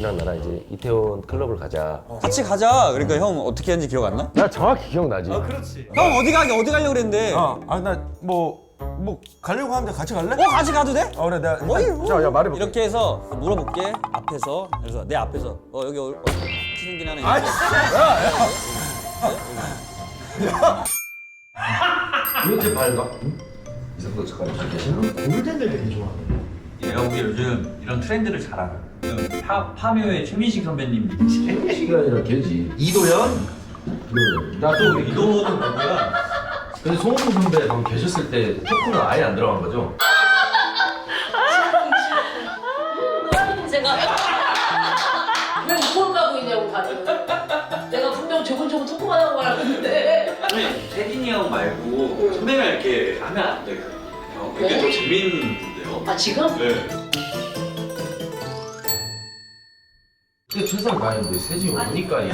형이랑 나랑 이제 이태원 클럽을 가자. 같이 가자. 그러니까 형 어떻게 했는지 기억 안 나? 나 정확히 기억나지. 그렇지. 형 어디 가려고 그랬는데? 나 뭐 가려고 하는데 같이 갈래? 같이 가도 돼? 그래 내가 일단 자, 야 말해볼게. 이렇게 해서 물어볼게. 앞에서. 그래서 내 앞에서 여기 어떻게 생긴 하네. 왜 이렇게 밝아? 이상도 잠깐 잘 계시나? 골든을 되게 좋아하네. 내가 보기에 요즘 이런 트렌드를 잘 알아. 파묘의 최민식 선배님. 시간이 아니라 걔지. 이도현? 나또 이도는 뭐야? 근데 송은구 선배 방금 계셨을 때 토크는 아예 안 들어간 거죠? 제가 왜 우물 가고 있냐고 다들. 내가 분명 조곤조곤 토크만 하고 말았는데. 아니 태진이 형 말고 선배가 이렇게 하면 안 돼. 이게 왜? 더 재밌는데요. 아 지금? 네. 근데 최선 다했는데 세진이 오니까 이게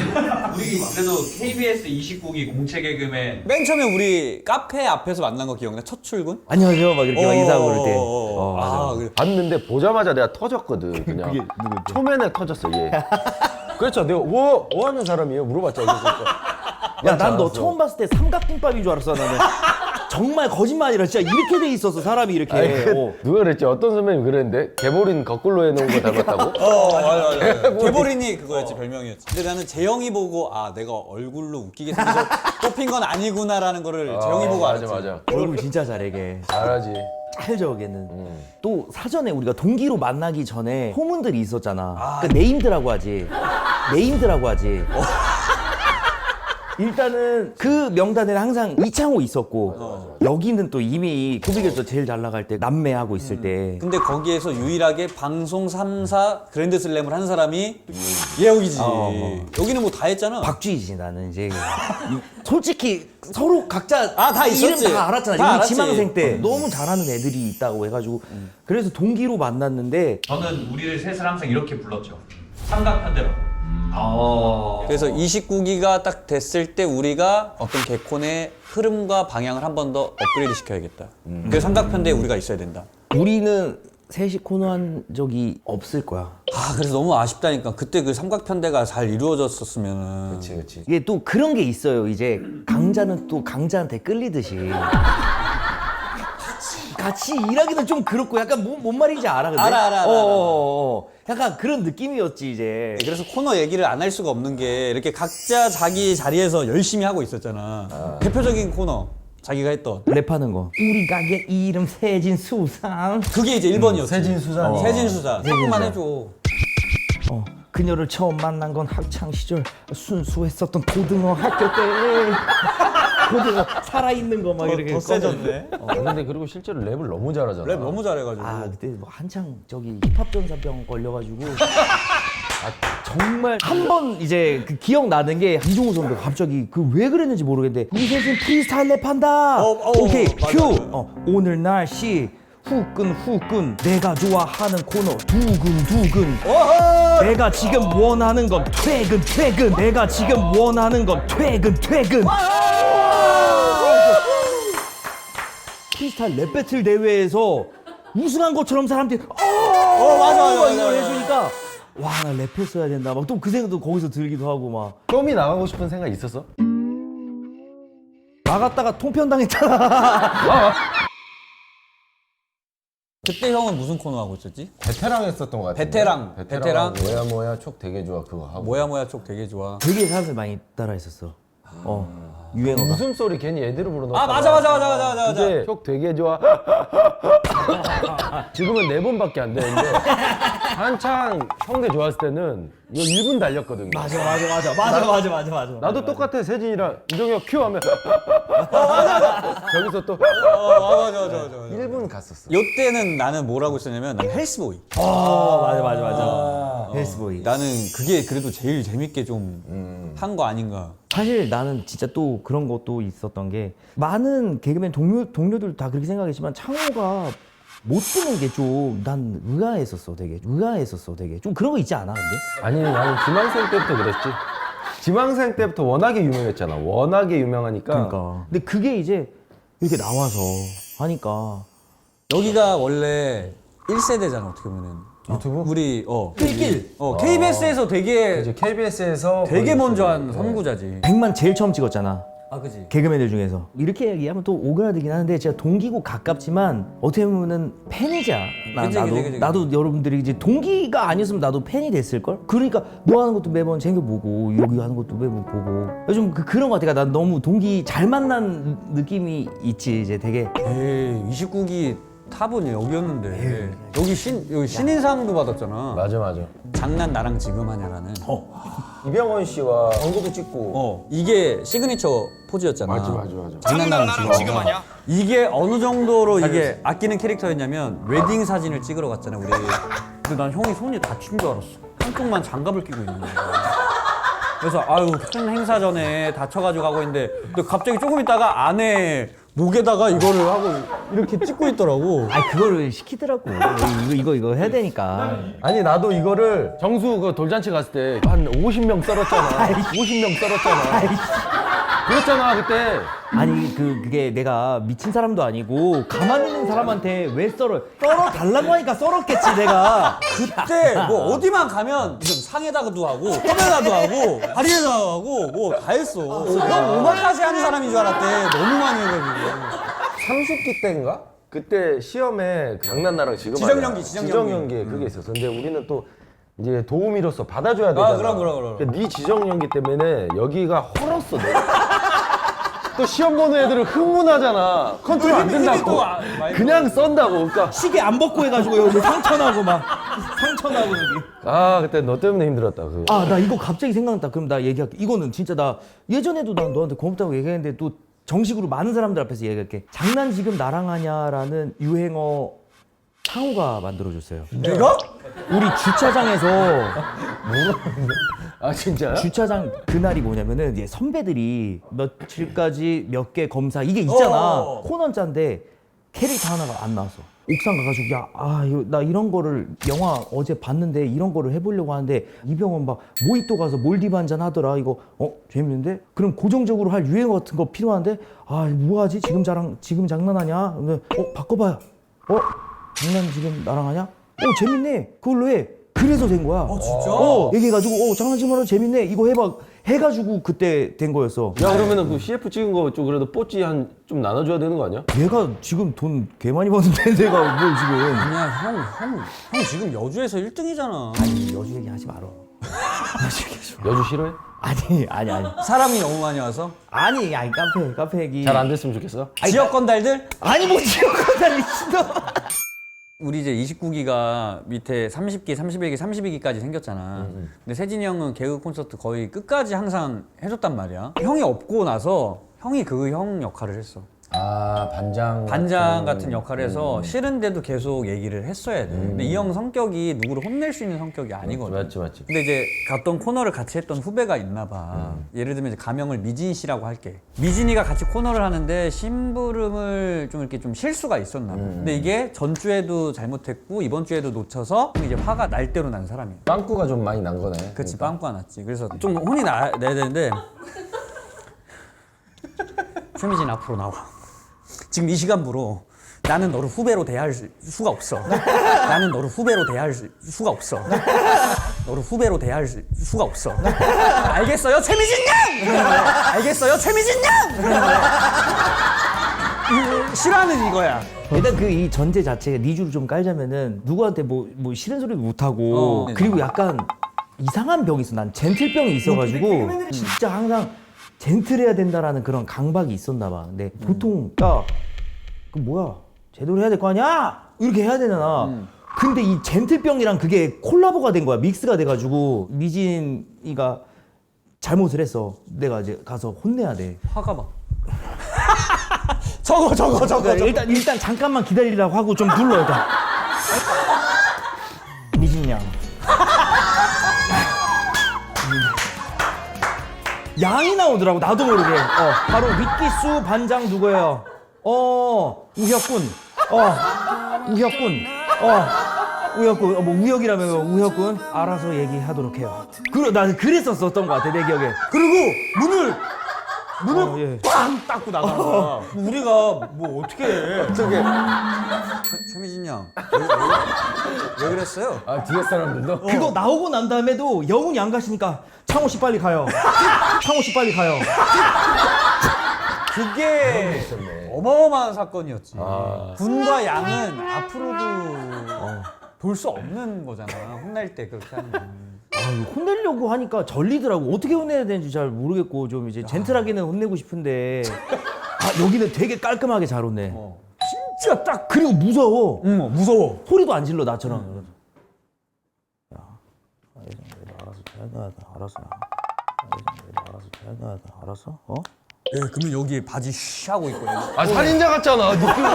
우리 그래도 KBS 29기 공채 개그맨 맨 처음에 우리 카페 앞에서 만난 거 기억나? 첫 출근? 안녕하세요 막 이렇게 막 인사하고 그럴 때 아, 그래. 봤는데 보자마자 내가 터졌거든. 그냥 그게 누구지? 초면에 터졌어 얘. 그렇죠. 내가 뭐 하는 사람이에요? 물어봤죠. 야 난 너 처음 봤을 때 삼각김밥인 줄 알았어 나는. 정말 거짓말 아니라 진짜 이렇게 돼 있었어 사람이 이렇게. 아니, 누가 그랬지? 어떤 선배님 그랬는데 개보린 거꾸로 해놓은 거 닮았다고? 맞아. 개보린이 그거였지, 별명이었지. 근데 나는 재영이 보고 내가 얼굴로 웃기게 생겨서 뽑힌 건 아니구나라는 거를 재영이 보고 알았지. 맞아. 얼굴 진짜 잘해 걔. 잘하지. 찰져 걔는. 또 사전에 우리가 동기로 만나기 전에 소문들이 있었잖아. 그 네임드라고 하지. 네임드라고 하지. 일단은 그 명단에는 항상 이창호 있었고 여기는 또 이미 코빅에서 제일 잘 나갈 때 남매하고 있을 때 근데 거기에서 유일하게 방송 3사 그랜드 슬램을 한 사람이 예욱이지. 여기는 뭐 다 했잖아. 박쥐이지 나는 이제. 솔직히 서로 각자 다 있었지. 이름 다 알았잖아. 다 이미 알았지. 지망생 때 너무 잘하는 애들이 있다고 해가지고 그래서 동기로 만났는데 저는 우리를 셋을 항상 이렇게 불렀죠. 삼각편대로. 그래서 29기가 딱 됐을 때 우리가 어떤 개콘의 흐름과 방향을 한 번 더 업그레이드 시켜야겠다. 그래서 삼각편대에 우리가 있어야 된다. 우리는 셋이 코너 한 적이 없을 거야. 그래서 너무 아쉽다니까. 그때 그 삼각편대가 잘 이루어졌었으면은. 그렇지. 이게 또 그런 게 있어요. 이제 강자는 또 강자한테 끌리듯이. 같이 일하기는 좀 그렇고 약간 뭔 말인지 알아 근데? 알아. 약간 그런 느낌이었지 이제. 그래서 코너 얘기를 안 할 수가 없는 게 이렇게 각자 자기 자리에서 열심히 하고 있었잖아. 대표적인 코너 자기가 했던 랩하는 거. 우리 가게 이름 세진수상. 그게 이제 1번이었지. 세진수산. 세진수사. 조금만 해줘. 그녀를 처음 만난 건 학창 시절 순수했었던 고등어 학교 때. 고등어 살아있는 거 막 이렇게. 더 세졌네. 근데 그리고 실제로 랩을 너무 잘하잖아. 랩 너무 잘해가지고. 그때 뭐 한창 저기 힙합 전사병 걸려가지고. 정말 한 번 이제 그 기억나는 게 이종우 선배 갑자기 그 왜 그랬는지 모르겠는데 우리 셋은 프리스타일 랩한다. 오케이 맞아, 큐. 맞아. 오늘 날씨 후끈 내가 좋아하는 코너 두근두근. 내가 지금 원하는 건 퇴근 내가 지금 원하는 건 퇴근 프리스타일 랩 배틀 대회에서 우승한 것처럼 사람들이 맞아. 이걸 해주니까 와 나 랩했어야 된다 막 또 그 생각도 거기서 들기도 하고 막 썸이 나가고 싶은 생각 있었어? 나갔다가 통편 당했잖아. 그때 형은 무슨 코너 하고 있었지? 베테랑 했었던 것 같아. 베테랑. 뭐야 촉 되게 좋아 그거 하고. 뭐야 쪽 되게 좋아. 되게 사람들 많이 따라했었어. 유행어가. 웃음소리 괜히 애들을 부르는. 맞아. 이제 촉 되게 좋아. 지금은 4번밖에 안 되는데 한창 성대 좋았을 때는 이거 1분 달렸거든요. 맞아. 나도 똑같아. 세진이랑 이종혁 큐 하면 저기서 또 맞아. 1분 갔었어. 요때는 나는 뭘 하고 있었냐면 나는 헬스보이. 맞아. 헬스보이. 나는 그게 그래도 제일 재밌게 좀 한 거 아닌가. 사실 나는 진짜 또 그런 것도 있었던 게 많은 개그맨 동료들 다 그렇게 생각했지만 창호가 못 뜨는 게 좀 난 의아했었어 되게 좀 그런 거 있지 않아 근데? 아니 나는 지망생 때부터 그랬지. 지망생 때부터 워낙에 유명했잖아. 워낙에 유명하니까. 그러니까 근데 그게 이제 이렇게 나와서 하니까 여기가 원래 1세대잖아 어떻게 보면. 유튜브? 우리 필길. KBS에서 되게 이제 KBS에서 먼저 한 선구자지. 100만 제일 처음 찍었잖아. 아 그지. 개그맨들 중에서 이렇게 얘기하면 또 오그라들긴 하는데 제가 동기고 가깝지만 어떻게 보면은 팬이자 그치. 나도 여러분들이 이제 동기가 아니었으면 나도 팬이 됐을 걸. 그러니까 뭐 하는 것도 매번 챙겨보고 여기 하는 것도 매번 보고 요즘 그런 것 같아. 난 너무 동기 잘 만난 느낌이 있지. 이제 되게 에이 29기 탑은 여기였는데 여기 신인상도 받았잖아. 맞아. 장난 나랑 지금 하냐라는. 이병헌 씨와 광고도 찍고. 이게 시그니처 포즈였잖아. 맞아. 장난 나랑 지금 하냐? 이게 어느 정도로 이게 아끼는 캐릭터였냐면 웨딩 사진을 찍으러 갔잖아 우리. 근데 난 형이 손이 다친 줄 알았어. 한쪽만 장갑을 끼고 있는 거야. 그래서 아유 큰 행사 전에 다쳐가지고 가고 있는데 근데 갑자기 조금 있다가 안에 목에다가 이거를 하고 이렇게 찍고 있더라고. 아니 그거를 시키더라고. 이거 해야 되니까. 아니 나도 이거를 정수 그 돌잔치 갔을 때 한 50명 썰었잖아. 50명 썰었잖아. 그랬잖아 그때. 아니 그게 내가 미친 사람도 아니고 가만히 있는 사람한테 왜 썰어 달라고 하니까 썰었겠지 내가. 그때 뭐 어디만 가면 무슨 상에다가도 하고 컵에다도 하고 다리에다가 하고 뭐 다 했어. 형 오마카세 하는 사람인 줄 알았대. 너무 많이 해가지고. 30기 때인가? 그때 시험에 장난나랑 지금 지정연기, 지정연기 그게 있었어. 근데 우리는 또 이제 도우미로서 받아줘야 되잖아. 그럼. 네 지정연기 때문에 여기가 헐었어. 내가. 또 시험 보는 애들은 흥분하잖아. 컨트롤 안 된다고. 그냥 썬다고. 그러니까 시계 안 벗고 해가지고 여기 상처나고 막 상처나고 여기. 아 그때 너 때문에 힘들었다. 그거. 아 나 이거 갑자기 생각났다. 그럼 나 얘기할게. 이거는 진짜 나 예전에도 난 너한테 고맙다고 얘기했는데 또 정식으로 많은 사람들 앞에서 얘기할게. 장난 지금 나랑 하냐라는 유행어 창호가 만들어줬어요. 내가? 우리 주차장에서 아 진짜? 주차장 그날이 뭐냐면은 이제 선배들이 며칠까지 몇 개 검사 이게 있잖아. 코넌짜인데 캐릭터 하나가 안 나왔어. 옥상 가가지고 나 이런 거를 영화 어제 봤는데 이런 거를 해보려고 하는데 이병헌 막 모히또 가서 몰디브 한잔 하더라. 이거 재밌는데? 그럼 고정적으로 할 유행어 같은 거 필요한데 뭐하지? 지금 장난하냐? 근데 바꿔봐요. 장난 지금 나랑 하냐? 재밌네. 그걸로 해. 그래서 된 거야. 진짜? 얘기해가지고 장난 지금 하라 재밌네. 이거 해봐. 해가지고 그때 된 거였어. 야 그러면은 그 CF 찍은 거 좀 그래도 뽀찌 한 좀 나눠줘야 되는 거 아니야? 내가 지금 돈 개 많이 버는데 내가 뭘 지금. 아니야 형 지금 여주에서 1등이잖아. 아니 여주 얘기 하지 말어. 여주 싫어해? 아니. 사람이 너무 많이 와서 아니 카페 얘기. 잘 안 됐으면 좋겠어? 지역 건달들? 아니 뭐 지금 건달 미친놈. 우리 이제 29기가 밑에 30기, 31기, 32기까지 생겼잖아. 근데 세진이 형은 개그 콘서트 거의 끝까지 항상 해줬단 말이야. 형이 없고 나서 형이 그 형 역할을 했어. 아 반장 같은 역할을 해서 싫은데도 계속 얘기를 했어야 돼. 근데 이 형 성격이 누구를 혼낼 수 있는 성격이 아니거든. 맞지. 근데 이제 갔던 코너를 같이 했던 후배가 있나 봐. 예를 들면 이제 가명을 미진 씨라고 할게. 미진이가 같이 코너를 하는데 심부름을 좀 이렇게 좀 실수가 있었나 봐. 근데 이게 전주에도 잘못했고 이번 주에도 놓쳐서 이제 화가 날 대로 난 사람이야. 빵꾸가 좀 많이 난 거네. 그치, 빵꾸가 났지. 그래서 좀 혼이 내야 되는데 최미진 앞으로 나와. 지금 이 시간부로 나는 너를 후배로 대할 수가 없어. 나는 너를 후배로 대할 수가 없어. 너를 후배로 대할 수가 없어. 알겠어요, 최미진 양! 알겠어요, 최미진 양! 싫어하는 이거야. 일단 그 이 전제 자체가 니주를 좀 깔자면은 누구한테 뭐 싫은 소리도 못 하고 그리고 약간 이상한 병이 있어. 난 젠틀병이 있어가지고 진짜 항상 젠틀해야 된다라는 그런 강박이 있었나 봐. 근데 보통 그 뭐야 제대로 해야 될 거 아니야? 이렇게 해야 되잖아. 근데 이 젠틀병이랑 그게 콜라보가 된 거야. 믹스가 돼가지고 미진이가 잘못을 했어. 내가 이제 가서 혼내야 돼. 화가 막. 저거. 그러니까 일단 잠깐만 기다리라고 하고 좀 눌러 일단. 미진 양. 양이 나오더라고 나도 모르게. 바로 위키수 반장 누구예요? 우혁군. 우혁군. 뭐 우혁이라면 우혁군. 알아서 얘기하도록 해요. 나는 그랬었던 것 같아 내 기억에. 그리고 문을 문을 빵 닫고 나가는 거야. 우리가 뭐 어떻게 해? 저게 최미진 양, 왜 그랬어요? 아 뒤에 사람들도 그거 나오고 난 다음에도 영훈이 안 가시니까 창호 씨 빨리 가요. 창호 씨 빨리 가요. 그게 어마어마한 사건이었지. 아. 군과 양은 앞으로도 볼 수 없는 거잖아. 혼날 때 그렇게 하는 거. 아, 이거 혼내려고 하니까 절리더라고. 어떻게 혼내야 되는지 잘 모르겠고 좀 이제 젠틀하게는 혼내고 싶은데 아, 여기는 되게 깔끔하게 잘 혼내. 진짜 딱 그리고 무서워. 응, 무서워. 소리도 안 질러 나처럼. 야, 알아서 잘 가야 돼. 알았어. 알아서 잘 가야 돼. 알았어? 어? 예, 그러면 여기 바지 쉬 하고 있고. 아 살인자 같잖아 느낌이.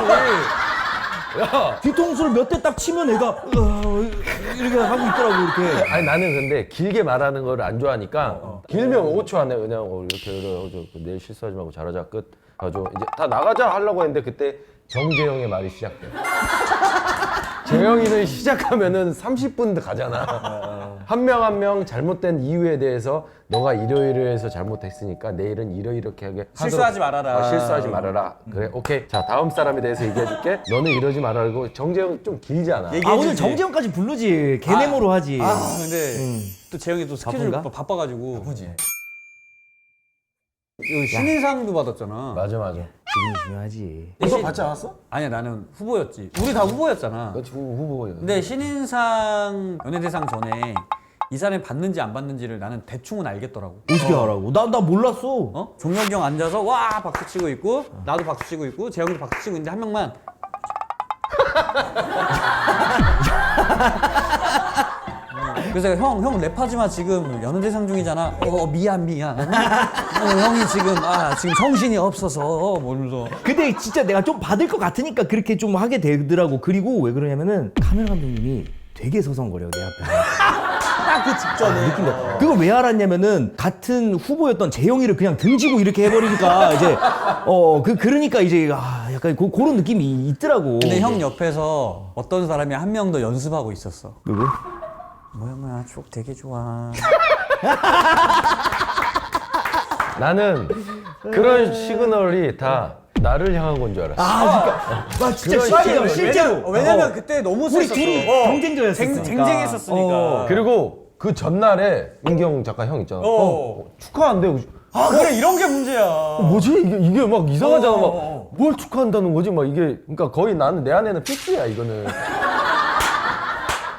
야 뒤통수를 몇 대 딱 치면 애가 이렇게 하고 있더라고 이렇게. 아니 나는 근데 길게 말하는 거를 안 좋아하니까 길면 5초 안에 그냥 이렇게 그래 내일 실수하지 말고 잘하자 끝 가죠. 이제 다 나가자 하려고 했는데 그때 정재영의 말이 시작돼. 재영이는 시작하면은 30분 가잖아. 한 명 한 명 잘못된 이유에 대해서 너가 이러이러해서 잘못했으니까 내일은 이렇게 하게 실수하지 하도록- 말아라. 실수하지 말아라. 그래 오케이. 자 다음 사람에 대해서 얘기해줄게. 너는 이러지 말라고. 정재영 좀 길잖아. 아 오늘 정재영까지 부르지. 개네모로 하지. 아, 근데 또 재영이 또 스케줄 바쁜가? 바빠가지고. 바쁘지. 이거 신인상도 받았잖아. 맞아. 지금이 중요하지. 이거 받지 않았어? 아니야, 나는 후보였지. 우리 다 후보였잖아. 그렇지 후보가. 근데 신인상 연예대상 전에 이 사람이 받는지 안 받는지를 나는 대충은 알겠더라고. 어떻게 하라고? 나 몰랐어. 어? 종혁이 형 앉아서 와 박수 치고 있고 나도 박수 치고 있고 재영이도 박수 치고 있는데 한 명만 그래서 내가 형 랩하지 마 지금 연예대상 중이잖아. 미안 형이 지금 지금 정신이 없어서 뭐 이러면서 근데 진짜 내가 좀 받을 것 같으니까 그렇게 좀 하게 되더라고. 그리고 왜 그러냐면은 카메라 감독님이 되게 서성거려 내 앞에. 딱 그 직전에 느낀다. 그걸 왜 알았냐면은 같은 후보였던 재영이를 그냥 등지고 이렇게 해버리니까 이제 그러니까 이제 약간 그런 느낌이 있더라고. 근데 형 옆에서 어떤 사람이 한 명 더 연습하고 있었어. 누구? 뭐야 쭉 되게 좋아. 나는 그런 시그널이 다 나를 향한 건 줄 알았어. 와 진짜 그런 실제로. 왜냐면 그때 너무 우리 셌었어. 둘이 경쟁자였으니까. 쟁쟁했었으니까. 그리고 그 전날에 은경 작가 형 있잖아. 축하한대. 그래 이런 게 문제야. 뭐지 이게 막 이상하잖아. 막 뭘 축하한다는 거지? 막 이게 그러니까 거의 나는 내 안에는 픽스야 이거는.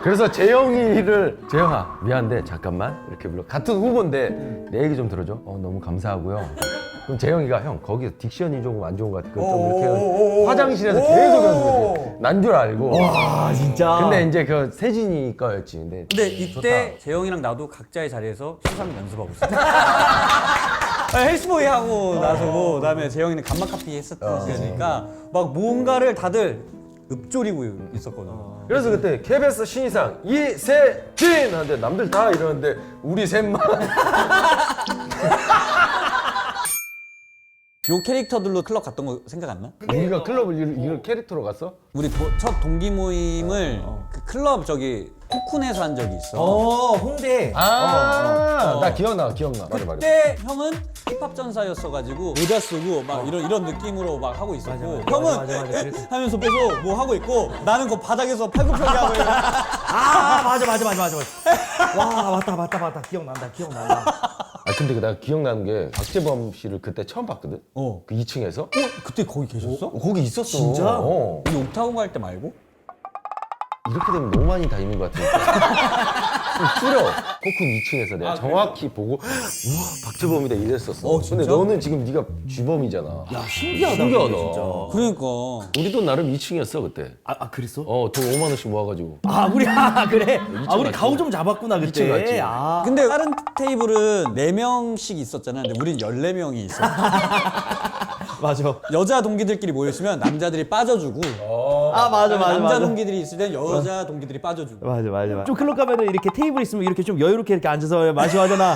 그래서 재영아 미안한데 잠깐만 이렇게 불러. 같은 후보인데 내 얘기 좀 들어줘. 너무 감사하고요. 그럼 재영이가 형 거기 딕션이 조금 안 좋은 것 같아. 그럼 좀 이렇게 화장실에서 계속 연습해. 난 줄 알고. 와 진짜. 근데 이제 그 세진이 거였지. 근데 이때 재영이랑 나도 각자의 자리에서 수상 연습하고 있어. 헬스보이 하고 나서고 그다음에 재영이는 간막 카피 했었던 시간이니까 막 뭔가를 다들 읊조리고 있었거든. 그래서 그때 KBS 신인상 이세진 하는데 남들 다 이러는데 우리 셋만. 요 캐릭터들로 클럽 갔던 거 생각 안 나? 우리가 클럽을 이런 캐릭터로 갔어? 우리 첫 동기 모임을 그 클럽 저기 코쿤에서 한 적이 있어. 홍대. 나 기억나. 맞아. 그때 형은 힙합 전사였어가지고 모자 쓰고 막 이런 느낌으로 막 하고 있었고 형은 맞아. 하면서 빼서 뭐 하고 있고 나는 그 바닥에서 팔굽혀펴기 하고 있고. 맞아. 와 맞다. 기억난다. 근데 내가 기억나는 게 박재범 씨를 그때 처음 봤거든? 그 2층에서? 그때 거기 계셨어? 거기 있었어. 진짜? 우리 옥타곤 갈 때 말고? 이렇게 되면 너무 많이 다니는 것 같으니까. 좀 줄여. 코쿤 2층에서 내가 정확히 보고 우와 박재범이다 이랬었어. 근데 너는 지금 네가 쥐범이잖아. 야 신기하다. 신기하다. 그러니까 우리도 나름 2층이었어 그때. 그랬어? 돈 5만 원씩 모아가지고. 우리 그래. 우리 가오 좀 잡았구나 그때. 2층 갔지. 근데 다른 테이블은 4명씩 있었잖아. 근데 우린 14명이 있었어. 맞아. 여자 동기들끼리 모였으면 남자들이 빠져주고 맞아. 남자 동기들이 있을 땐 여자 동기들이 빠져주고. 맞아. 좀 클럽 가면은 이렇게 테이블 있으면 이렇게 좀 여유롭게 이렇게 앉아서 마시하잖아.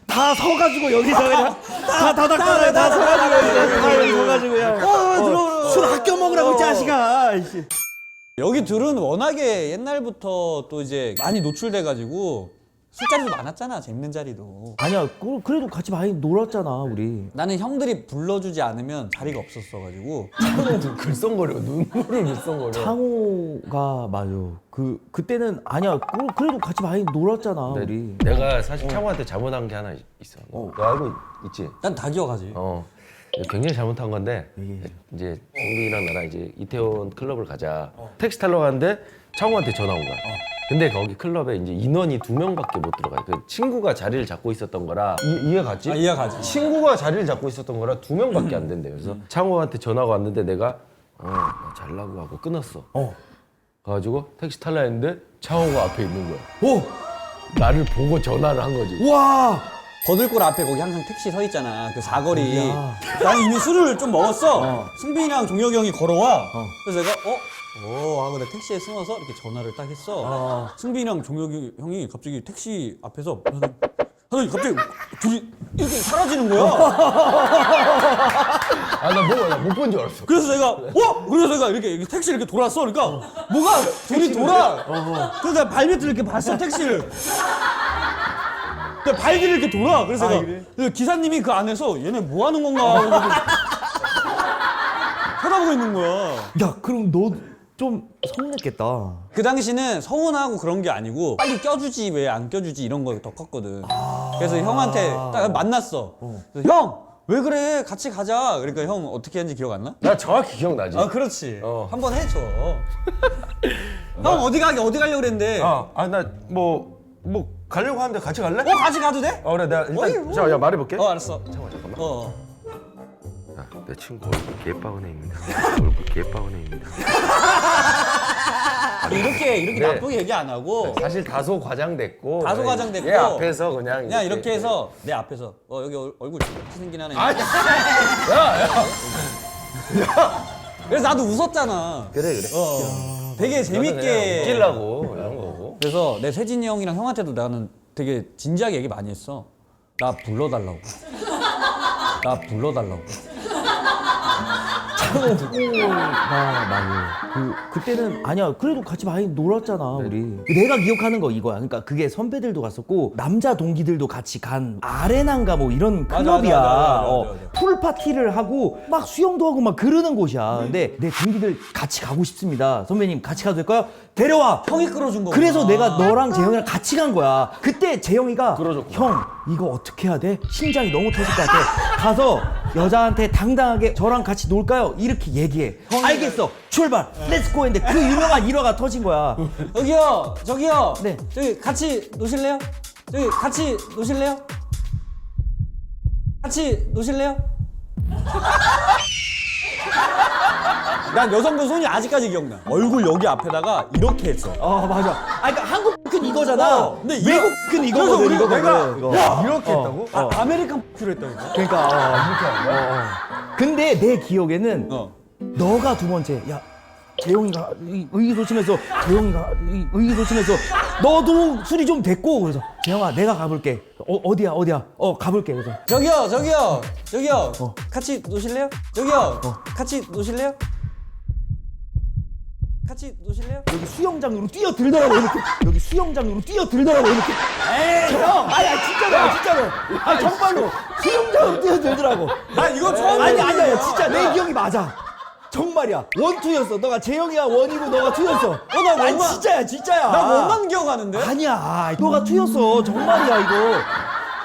다 서가지고 여기서 그냥 다 서가지고 그냥 술 아껴 먹으라고 이 자식아. 여기 둘은 워낙에 옛날부터 또 이제 많이 노출돼가지고 술자리도 많았잖아. 재밌는 자리도. 아니야, 그래도 같이 많이 놀았잖아 우리. 나는 형들이 불러주지 않으면 자리가 없었어가지고 창호도 글썽거려. 눈물을 글썽거려. 창호가 맞아. 그때는 아니야, 그래도 같이 많이 놀았잖아 우리. 내가 사실 창호한테 잘못한 게 하나 있어. 너 알고 있지? 난 다 기억하지. 굉장히 잘못한 건데 이제 정빈이랑 나랑 이제 이태원 클럽을 가자. 택시 타러 가는데 창호한테 전화 온 거야. 근데 거기 클럽에 이제 인원이 2명밖에 못 들어가요. 그 친구가 자리를 잡고 있었던 거라 이해 갔지? 이해 가지. 친구가 자리를 잡고 있었던 거라 2명밖에 안 된대요. 그래서 창호한테 전화가 왔는데 내가 나 잘라고 하고 끊었어. 가가지고 택시 탈라 했는데 창호가 앞에 있는 거야. 나를 보고 전화를 한 거지. 와. 거들골 앞에 거기 항상 택시 서 있잖아. 그 사거리. 나는 이미 술을 좀 먹었어. 승빈이랑 종혁이 형이 걸어와. 그래서 내가 하고 내가 택시에 숨어서 이렇게 전화를 딱 했어. 승빈이랑 종혁이 형이 갑자기 택시 앞에서 하더니 갑자기 둘이 이렇게 사라지는 거야. 나 못 본 줄 알았어. 그래서 내가 그래서 내가 이렇게 택시 이렇게 돌았어. 그러니까 뭐가 둘이 돌아. 그래서 내가 발밑을 이렇게 봤어 택시를. 내가 발길을 이렇게 돌아. 그래서 내가 기사님이 그 안에서 얘네 뭐 하는 건가 하고 쳐다보고 있는 거야. 야, 그럼 너 좀 서운했겠다. 그 당시는 서운하고 그런 게 아니고 빨리 껴주지 왜 안 껴주지 이런 거 더 컸거든. 그래서 형한테 딱 만났어. 그래서 형! 왜 그래? 같이 가자. 그러니까 형 어떻게 했는지 기억 안 나? 나 정확히 기억나지. 그렇지. 한번 해줘. 형 어디 가려고 그랬는데. 나 뭐 가려고 하는데 같이 갈래? 같이 가도 돼? 그래 내가 일단 자, 말해볼게. 알았어. 잠깐만. 내 친구 얼굴 개빠은애입니다. 얼굴 개빠은애입니다. 이렇게 네. 나쁘게 얘기 안 하고 사실 다소 과장됐고. 다소 과장됐고. 얘 앞에서 그냥 이렇게 해서 내 앞에서 여기 얼굴 이렇게 생긴 하나 있네. 그래서 나도 웃었잖아. 그래. 되게 재밌게 웃기려고 이런 거고. 그래서 내 세진이 형이랑 형한테도 나는 되게 진지하게 얘기 많이 했어. 나 불러달라고. 그때는 아니야, 그래도 같이 많이 놀았잖아 우리. 내가 기억하는 거 이거야. 그러니까 그게 선배들도 갔었고 남자 동기들도 같이 간 아레나인가 뭐 이런 클럽이야. 맞아. 풀 파티를 하고 막 수영도 하고 막 그러는 곳이야. 근데 내 동기들 같이 가고 싶습니다. 선배님 같이 가도 될까요? 데려와. 형이 끌어준 거구나. 그래서 내가 너랑 재영이랑 같이 간 거야. 그때 재영이가 끌어줬구나. 형 이거 어떻게 해야 돼? 심장이 너무 터질 것 같아. 가서 여자한테 당당하게 저랑 같이 놀까요? 이렇게 얘기해. 알겠어. 출발. 렛츠고 했는데 그 유명한 일화가 터진 거야. 저기요. 네. 저기 같이 노실래요? 난 여성분 손이 아직까지 기억나. 얼굴 여기 앞에다가 이렇게 했어. 맞아. 그러니까 한국은 이거잖아. 근데 외국은 이거거든. 이거. 이렇게 했다고? 아메리칸 X로 했다니까. 그러니까 근데 내 기억에는 너가 두 번째. 야, 재용이가 의기소침해서 너도 술이 좀 됐고 그래서 재영아 내가 가볼게. 어디야? 가볼게. 그래서 저기요. 같이 노실래요? 여기 수영장으로 뛰어들더라고 이렇게. 에이 형, 진짜로. 정말로 수영장으로 뛰어들더라고. 나 이거 처음 아니야, 진짜 내 기억이 맞아. 정말이야. 원투였어. 너가 재영이가 원이고 너가 투였어. 나 원만. 진짜야. 나 원만 기억하는데? 아니야. 너가 투였어. 정말이야 이거.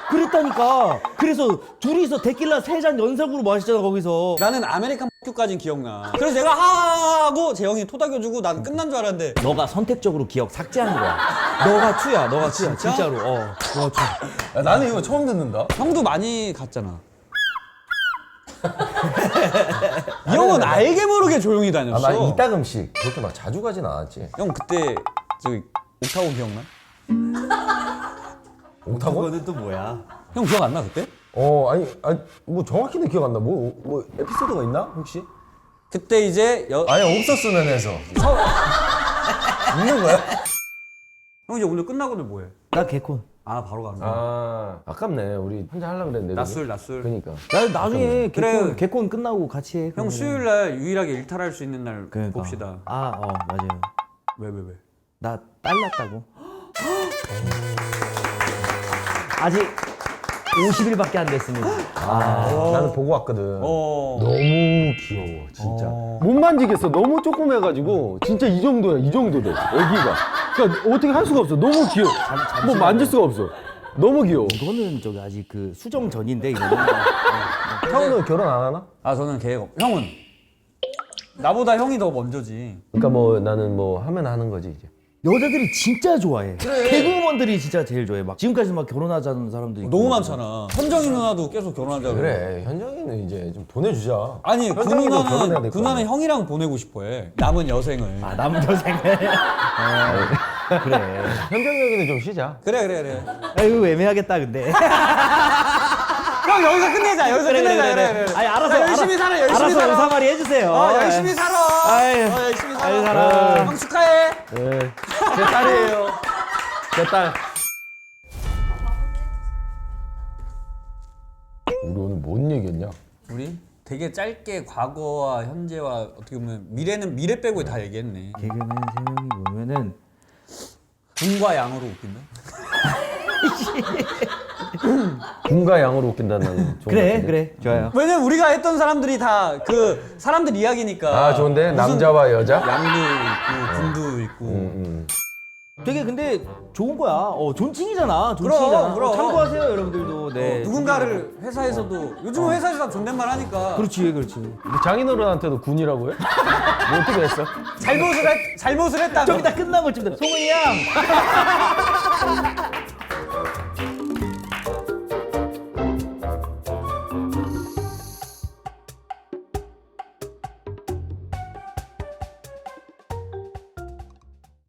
그랬다니까. 그래서 둘이서 데킬라 3잔 연속으로 마시잖아 거기서. 나는 아메리칸 X까진 기억나. 그래서 내가 하고 재영이 토닥여주고 난 끝난 줄 알았는데 너가 선택적으로 기억 삭제한 거야. 너가 투야. 진짜로. 너가 투. 야, 나는 이거 처음 듣는다. 형도 많이 갔잖아. 이 형은 알게 모르게 조용히 다녔어. 나 이따금씩 그렇게 막 자주 가진 않았지. 형 그때 저기 옥타곤 기억나? 옥타곤? 또 뭐야? 형 기억 안 나 그때? 아니 뭐 정확히는 기억 안 나. 뭐 에피소드가 있나 혹시? 그때 이제 아니 없었으면 해서. 있는 거야? 형 이제 오늘 끝나고는 뭐해? 나 개콘. 바로 가는 거야. 아깝네. 우리 혼자 하려고 그랬는데. 낮술. 그러니까. 나 나중에 그래. 개콘 끝나고 같이 해. 형 그러면은. 수요일 날 유일하게 일탈할 수 있는 날 그러니까. 봅시다. 맞아요. 왜? 나 딸 낳았다고. 아직 50일밖에 안 됐습니다. 나는 보고 왔거든. 너무 귀여워, 진짜. 못 만지겠어. 너무 조그매가지고 진짜 이 정도야, 이 정도 돼. 애기가. 그러니까 어떻게 할 수가 없어. 너무 귀여워. 뭐 만질 수가 없어. 너무 귀여워. 이거는 저기 아직 그 수정 전인데 이거는. 형은 결혼 안 하나? 아 저는 계획 형은 나보다 형이 더 먼저지. 그러니까 뭐 나는 뭐 하면 하는 거지 이제. 여자들이 진짜 좋아해. 개그우먼들이 진짜 제일 좋아해. 막 지금까지 막 결혼하자는 사람도 있고. 너무 많잖아. 현정이 누나도 계속 결혼하자고. 그래, 현정이는 이제 좀 보내주자. 아니 그 현정이도 결혼해야 누나는 될 그 거 누나는 아니야. 형이랑 보내고 싶어해. 남은 여생을. 아 남은 여생을. 그래. 현정 얘기는 좀 쉬자. 그래. 아이고 애매하겠다 근데. 형 여기서 끝내자. 여기서 끝내자. 그래. 아니 알아서 자, 열심히 살아. 열심히 알아서 살아. 의사말이 해주세요. 열심히 살아. 아유, 열심히 아유, 살아. 살아. 형 축하해. 네. 제 딸이에요. 제 딸. 우리 오늘 뭔 얘기했냐? 우리 되게 짧게 과거와 현재와 어떻게 보면 미래 빼고 다 얘기했네. 개그맨 세 명이 보면은 분과 양으로 웃긴다. 분과 양으로 웃긴다는 좋은 것 그래 같은데? 그래 좋아요. 왜냐면 우리가 했던 사람들이 다 그 사람들 이야기니까. 아 좋은데 무슨 남자와 여자? 양도 있고 군도 있고. 되게 근데 좋은 거야. 존칭이잖아. 존칭이잖아. 그럼. 참고하세요 여러분들도. 네. 누군가를 회사에서도 요즘 회사에서 다 존댓말 하니까 그렇지. 우리 장인어른한테도 군이라고 해? 뭐 어떻게 했어? 잘못을 했다. 좀 이따 끝나고 좀 송은이 형.